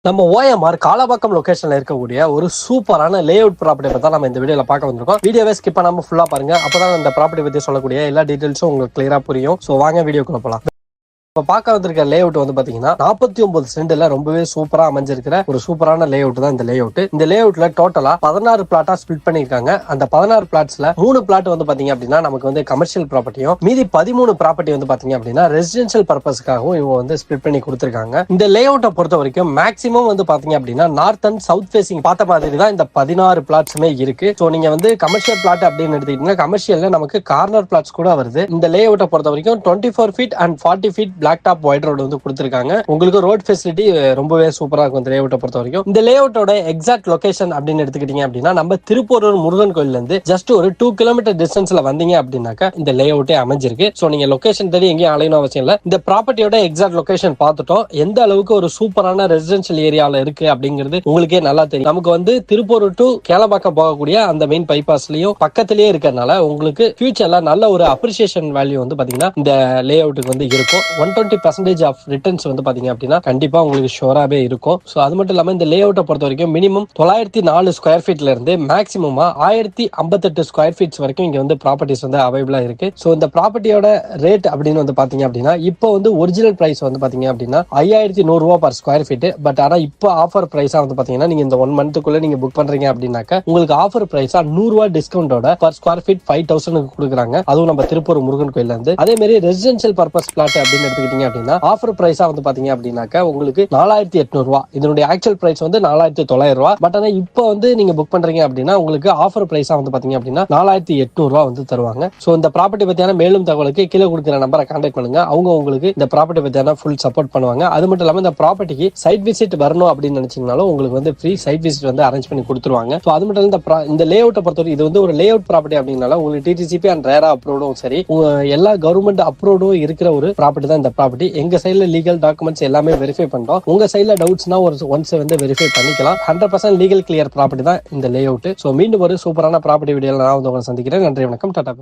நம்ம ஓஎம்ஆர் காலபாக்கம் லொகேஷன்ல இருக்கக்கூடிய ஒரு சூப்பரான லே அவுட் ப்ராப்பர்ட்டி பத்தி நம்ம இந்த வீடியோல பார்க்க வந்திருக்கோம். வீடியோவை ஸ்கிப் பண்ணாம ஃபுல்லா பாருங்க. அப்பதான் இந்த ப்ராப்பர்ட்டி பத்தி சொல்லக்கூடிய எல்லா டீடைல்ஸும் உங்களுக்கு கிளியரா புரியும். சோ வாங்க வீடியோக்குள்ள போலாம். இப்ப பார்க்க வந்திருக்க லே அவுட் வந்து பாத்தீங்கன்னா 49 சென்ட்ல ரொம்பவே சூப்பரா அமைஞ்சிருக்கிற ஒரு சூப்பரான லே அவுட் தான் இந்த லே அவுட். இந்த லே அவுட்ல டோட்டலா 16 பிளாட்டா ஸ்பிளிட் பண்ணிருக்காங்க. அந்த 16 பிளாட்ஸ்ல 3 பிளாட் வந்து பாத்தீங்க அப்படின்னா நமக்கு வந்து கமர்ஷியல் ப்ராப்பர்ட்டியும், மீதி 13 ப்ராப்பர்ட்டி வந்து பாத்தீங்க அப்படின்னா ரெசிடென்ஷியல் பர்பஸ்க்காகவும் இவங்க வந்து ஸ்பிளிட் பண்ணி கொடுத்திருக்காங்க. இந்த லே அவுட்டை பொறுத்த வரைக்கும் மேக்ஸிமம் வந்து பாத்தீங்க அப்படின்னா நார்த் அண்ட் சவுத் ஃபேசிங் பார்த்த மாதிரி தான் இந்த 16 பிளாட்ஸுமே இருக்கு. சோ நீங்க வந்து கமர்ஷியல் பிளாட் அப்படின்னு எடுத்துக்கிட்டீங்கன்னா கமர்ஷியல்ல நமக்கு கார்னர் பிளாட்ஸ் கூட வருது. இந்த லே அவுட்டை பொறுத்த வரைக்கும் 24 feet and 40 feet black top white road வந்து கொடுத்திருக்காங்க. உங்களுக்கு ரோட் ஃபெசிலிட்டி ரொம்பவே சூப்பரா இருக்கும் இந்த லே அவுட்டை பொறுத்த வரைக்கும். இந்த லே அவுட்டோட எக்ஸாக்ட் லொகேஷன் அப்படின்னு எடுத்துக்கிட்டீங்க அப்படின்னா நம்ம திருப்பூரூர் முருகன் கோயில்ல இருந்து ஜஸ்ட் ஒரு 2 கிலோமீட்டர் டிஸ்டன்ஸ்ல வந்தீங்க அப்படின்னாக்கா இந்த லே அவுட்டே அமைஞ்சிருக்கு. சோ நீங்க லொகேஷன் தேடி எங்கேயும் அலையணும் அவசியம் இல்ல. இந்த ப்ராப்பர்ட்டியோட எக்ஸாக்ட் லொகேஷன் பார்த்துட்டோம். எந்த அளவுக்கு ஒரு சூப்பரான ரெசிடென்ஷியல் ஏரியால இருக்கு அப்படிங்கிறது உங்களுக்கே நல்லா தெரியும். நமக்கு வந்து திருப்பூர் டு கேளபாக்கம் போகக்கூடிய அந்த மெயின் பைபாஸ்லயும் பக்கத்திலேயே இருக்கிறதுனால உங்களுக்கு ஃபியூச்சர்ல நல்ல ஒரு அப்ரிசியேஷன் வேல்யூ வந்து பாத்தீங்கன்னா இந்த லே அவுட்டுக்கு வந்து இருக்கும். 120% ஆஃப் ரிட்டர்ன்ஸ் வந்து பாத்தீங்க அப்படின்னா கண்டிப்பா உங்களுக்கு ஷோராவே இருக்கும். சோ அது மட்டும் இல்லாம இந்த லே அவுட்டை பொறுத்த வரைக்கும் மினிமம் 904 ஸ்கொயர் ஃபீட்ல இருந்து மேக்ஸிமமா 1058 ஸ்கொயர் ஃபீட்ஸ் வரைக்கும் இங்க வந்து ப்ராப்பர்ட்டிஸ் வந்து அவைலபிளா இருக்கு. சோ இந்த ப்ராப்பர்ட்டியோட ரேட் அப்படின்னு வந்து பாத்தீங்க அப்படின்னா இப்போ வந்து ஒரிஜினல் பிரைஸ் வந்து பாத்தீங்க அப்படின்னா 5100 ரூபாய் பர் ஸ்கொயர் ஃபீட். பட் ஆனா இப்போ ஆஃபர் பிரைஸா வந்து பாத்தீங்கன்னா நீங்க இந்த 1 மந்த்துக்குள்ள நீங்க புக் பண்றீங்க அப்படின்னாக்க உங்களுக்கு ஆஃபர் பிரைஸா 100 ரூபாய் டிஸ்கவுண்டோட பர் ஸ்கொயர் ஃபீட் 5000 கொடுக்குறாங்க. அதுவும் நம்ம திருப்பூர் முருகன் கோயில்ல இருந்து. அதே மாதிரி ரெசிடென்ஷியல் பர்பஸ் பிளாட் அப்படின்னு எடுத்துக்கிட்டீங்க அப்படின்னா ஆஃபர் பிரைஸா வந்து பாத்தீங்க அப்படின்னாக்க உங்களுக்கு 4800 ரூபாய். இதனுடைய ஆக்சுவல் பிரைஸ் வந்து 4900 ரூபாய். பட் ஆனா இப்போ வந்து நீங்க புக் பண்றீங்க அப்படின்னா உங்களுக்கு ஆஃபர் பிரைஸா வந்து பாத்தீங்க அப்படின்னா 4800 ரூபாய் வந்து தருவாங்க. சோ இந்த ப்ராப்பர்ட்டி பத்தியான மேலும் தகவலுக்கு கீழே கொடுக்கிற நம்பரை கான்டாக்ட் பண்ணுங்க. அவங்க உங்களுக்கு இந்த ப்ராப்பர்ட்டி பத்தியான ஃபுல் சப்போர்ட் பண்ணுவாங்க. அது மட்டும் இல்லாம இந்த ப்ராப்பர்ட்டிக்கு சைட் விசிட் வரணும் அப்படின்னு நினைச்சீங்கனாலும் உங்களுக்கு வந்து ஃப்ரீ சைட் விசிட் வந்து அரேஞ்ச் பண்ணி கொடுத்துருவாங்க. சோ அது மட்டும் இல்ல இந்த லே அவுட்டை பொறுத்தவரை இது வந்து ஒரு லே அவுட் ப்ராப்பர்ட்டி அப்படின்னால உங்களுக்கு டிடிசிபி அண்ட் ரேரா அப்ரூவ்டும் சரி எல்லா கவர்மெண்ட் அப்ரூவ்டும் இருக்கிற ஒரு ப்ராப்பர்ட்டி தான் இந்த ப்ராப்பர்ட்டி. எங்க சைடுல லீகல் டாக்குமெண்ட்ஸ் எல்லாமே வெரிஃபை பண்றோம். உங்க சைடுல டவுட்ஸ்னா ஒரு ஒன்ஸ் வந்து வெரிஃபை பண்ணிக்கலாம். 100% லீகல் கிளியர் ப்ராப்பர்ட்டி தான் இந்த லே அவுட். சோ மீண்டும் ஒரு சூப்பரான ப்ராப்பர்ட்டி வீடியோல நான் வந்து உங்களை சந்திக்கிறேன். நன்றி, வணக்கம், டாடா.